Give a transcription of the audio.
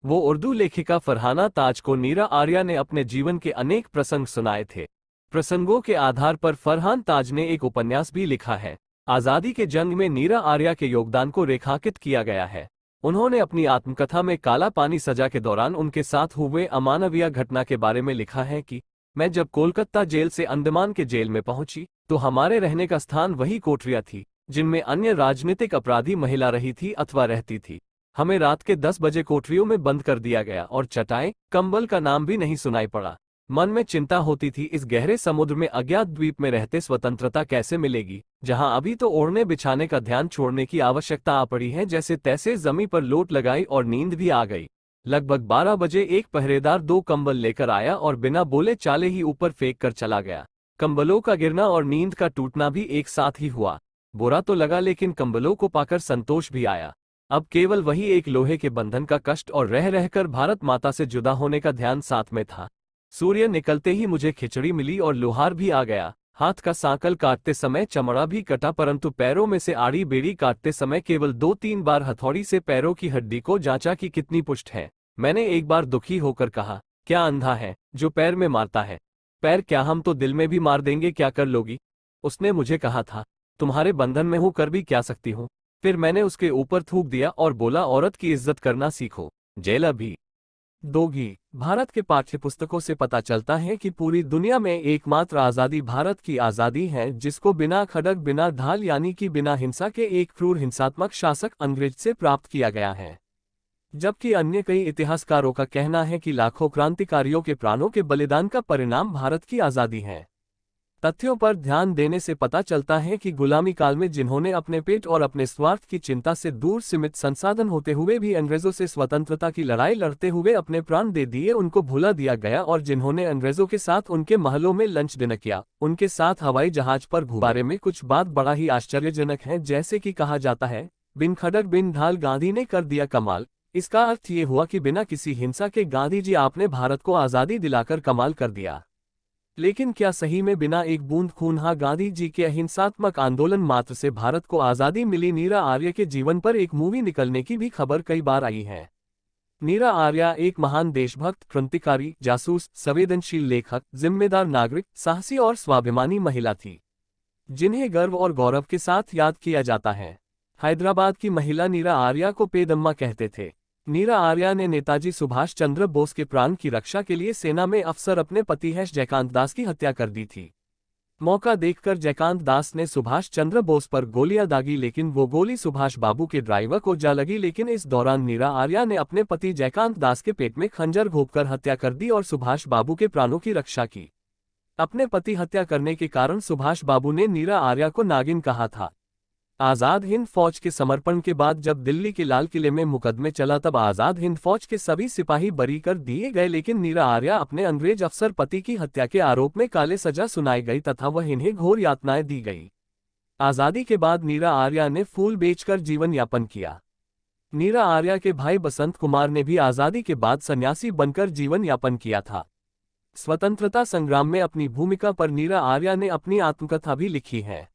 वो उर्दू लेखिका फरहाना ताज को नीरा आर्या ने अपने जीवन के अनेक प्रसंग सुनाए थे। प्रसंगों के आधार पर फरहान ताज ने एक उपन्यास भी लिखा है। आज़ादी के जंग में नीरा आर्या के योगदान को रेखांकित किया गया है। उन्होंने अपनी आत्मकथा में काला पानी सजा के दौरान उनके साथ हुए अमानवीय घटना के बारे में लिखा है कि मैं जब कोलकाता जेल से अंडमान के जेल में पहुंची तो हमारे रहने का स्थान वही कोठरियां थी जिनमें अन्य राजनीतिक अपराधी महिला रही थी अथवा रहती थी। हमें रात के 10 बजे कोठरियों में बंद कर दिया गया और चटाई कंबल का नाम भी नहीं सुनाई पड़ा। मन में चिंता होती थी, इस गहरे समुद्र में अज्ञात द्वीप में रहते स्वतंत्रता कैसे मिलेगी, जहां अभी तो ओढ़ने बिछाने का ध्यान छोड़ने की आवश्यकता आ पड़ी है। जैसे तैसे जमीन पर लोट लगाई और नींद भी आ गई। लगभग 12 बजे एक पहरेदार 2 कंबल लेकर आया और बिना बोले चाले ही ऊपर फेंक कर चला गया। कंबलों का गिरना और नींद का टूटना भी एक साथ ही हुआ। बुरा तो लगा, लेकिन कंबलों को पाकर संतोष भी आया। अब केवल वही एक लोहे के बंधन का कष्ट और रह रहकर भारत माता से जुदा होने का ध्यान साथ में था। सूर्य निकलते ही मुझे खिचड़ी मिली और लोहार भी आ गया। हाथ का सांकल काटते समय चमड़ा भी कटा, परंतु पैरों में से आड़ी बेड़ी काटते समय केवल 2-3 बार हथौड़ी से पैरों की हड्डी को जांचा कि कितनी पुष्ट है। मैंने एक बार दुखी होकर कहा, क्या अंधा है जो पैर में मारता है? पैर क्या, हम तो दिल में भी मार देंगे, क्या कर लोगी? उसने मुझे कहा था, तुम्हारे बंधन में हूं, कर भी क्या सकती हूं। फिर मैंने उसके ऊपर थूक दिया और बोला, औरत की इज्जत करना सीखो, जेल अभी दोगी। भारत के पाठ्यपुस्तकों से पता चलता है कि पूरी दुनिया में एकमात्र आज़ादी भारत की आज़ादी है, जिसको बिना खड़ग बिना ढाल यानी कि बिना हिंसा के एक क्रूर हिंसात्मक शासक अंग्रेज से प्राप्त किया गया है। जबकि अन्य कई इतिहासकारों का कहना है कि लाखों क्रांतिकारियों के प्राणों के बलिदान का परिणाम भारत की आज़ादी है। तथ्यों पर ध्यान देने से पता चलता है कि गुलामी काल में जिन्होंने अपने पेट और अपने स्वार्थ की चिंता से दूर सीमित संसाधन होते हुए भी अंग्रेजों से स्वतंत्रता की लड़ाई लड़ते हुए अपने प्राण दे दिए, उनको भुला दिया गया। और जिन्होंने अंग्रेजों के साथ उनके महलों में लंच डिनर किया, उनके साथ हवाई जहाज पर घूमे। बारे में कुछ बात बड़ा ही आश्चर्यजनक है। जैसे कि कहा जाता है, बिन खड़ग बिन ढाल गांधी ने कर दिया कमाल। इसका अर्थ ये हुआ कि बिना किसी हिंसा के गांधी जी आपने भारत को आज़ादी दिलाकर कमाल कर दिया। लेकिन क्या सही में बिना एक बूंद खून? हाँ, गांधी जी के अहिंसात्मक आंदोलन मात्र से भारत को आज़ादी मिली। नीरा आर्य के जीवन पर एक मूवी निकलने की भी खबर कई बार आई है। नीरा आर्या एक महान देशभक्त, क्रांतिकारी, जासूस, संवेदनशील लेखक, जिम्मेदार नागरिक, साहसी और स्वाभिमानी महिला थी, जिन्हें गर्व और गौरव के साथ याद किया जाता है। हैदराबाद की महिला नीरा आर्या को पेदम्मा कहते थे। नीरा आर्या ने नेताजी सुभाष चंद्र बोस के प्राण की रक्षा के लिए सेना में अफसर अपने पति जयकांत दास की हत्या कर दी थी। मौका देखकर जयकांत दास ने सुभाष चंद्र बोस पर गोलियां दागी, लेकिन वो गोली सुभाष बाबू के ड्राइवर को जा लगी। लेकिन इस दौरान नीरा आर्या ने अपने पति जयकांत दास के पेट में खंजर घोंपकर हत्या कर दी और सुभाष बाबू के प्राणों की रक्षा की। अपने पति हत्या करने के कारण सुभाष बाबू ने नीरा आर्या को नागिन कहा था। आज़ाद हिंद फौज के समर्पण के बाद जब दिल्ली के लाल किले में मुकदमे चला, तब आज़ाद हिंद फौज के सभी सिपाही बरी कर दिए गए, लेकिन नीरा आर्या अपने अंग्रेज अफसर पति की हत्या के आरोप में काले सजा सुनाई गई तथा वह इन्हें घोर यातनाएं दी गई। आज़ादी के बाद नीरा आर्या ने फूल बेचकर जीवन यापन किया। नीरा आर्या के भाई बसंत कुमार ने भी आज़ादी के बाद सन्यासी बनकर जीवन यापन किया था। स्वतंत्रता संग्राम में अपनी भूमिका पर नीरा आर्या ने अपनी आत्मकथा भी लिखी है।